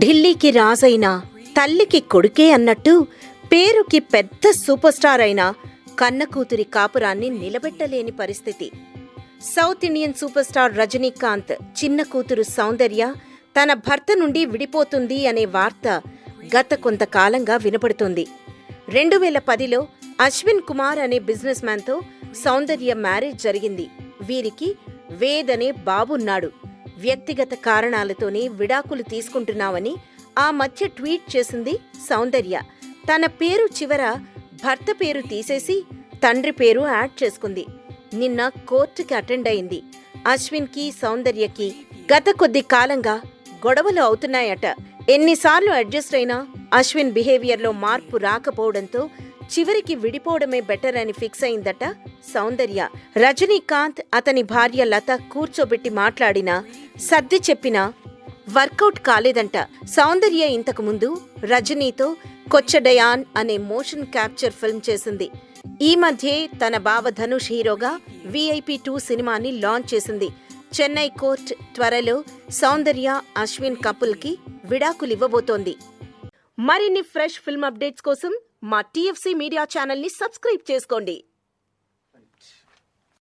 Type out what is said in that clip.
ఢిల్లీకి రాజైన తల్లికి కొడుకే అన్నట్టు పేరుకి పెద్ద సూపర్ స్టార్ అయిన కన్న కూతురి కాపురాన్ని నిలబెట్టలేని పరిస్థితి. South Indian super star Rajinikanth చిన్న కూతురు సౌందర్య తన భర్త నుండి విడిపోతుంది అనే వార్త గత కొంతకాలంగా వినపడుతోంది. 2010లో అశ్విన్ కుమార్ అనే బిజినెస్ మ్యాన్తో సౌందర్య మ్యారేజ్ జరిగింది. వీరికి వేద్ అనే బాబున్నాడు. వ్యక్తిగత కారణాలతోనే విడాకులు తీసుకుంటున్నావని ఆ మధ్య ట్వీట్ చేసింది సౌందర్య. తన పేరు చివర భర్త పేరు తీసేసి తండ్రి పేరు యాడ్ చేసుకుంది. నిన్న కోర్టుకి అటెండ్ అయింది. అశ్విన్కి సౌందర్యకి గత కొద్ది కాలంగా గొడవలు అవుతున్నాయట. ఎన్నిసార్లు అడ్జస్ట్ అయినా అశ్విన్ బిహేవియర్లో మార్పు రాకపోవడంతో చివరికి విడిపోవడమే బెటర్ అని ఫిక్స్ అయిందట సౌందర్య. రజనీకాంత్ అతని భార్య లత కూర్చోబెట్టి మాట్లాడినా సర్ది చెప్పినా వర్కౌట్ కాలేదంట. సౌందర్య ఇంతకు ముందు రజనీతో కొచ్చడయాన్ అనే మోషన్ క్యాప్చర్ ఫిల్మ్ చేసింది. ఈ మధ్యే తన బావ ధనుష్ హీరోగా VIP 2 సినిమాని లాంచ్ చేసింది. చెన్నై కోర్ట్ త్వరలో సౌందర్య అశ్విన్ కపుల్కి విడాకులివ్వబోతోంది. మరిన్ని ఫ్రెష్ ఫిల్మ్ అప్డేట్స్ కోసం మా TFC మీడియా ఛానల్ని సబ్స్క్రైబ్ చేసుకోండి.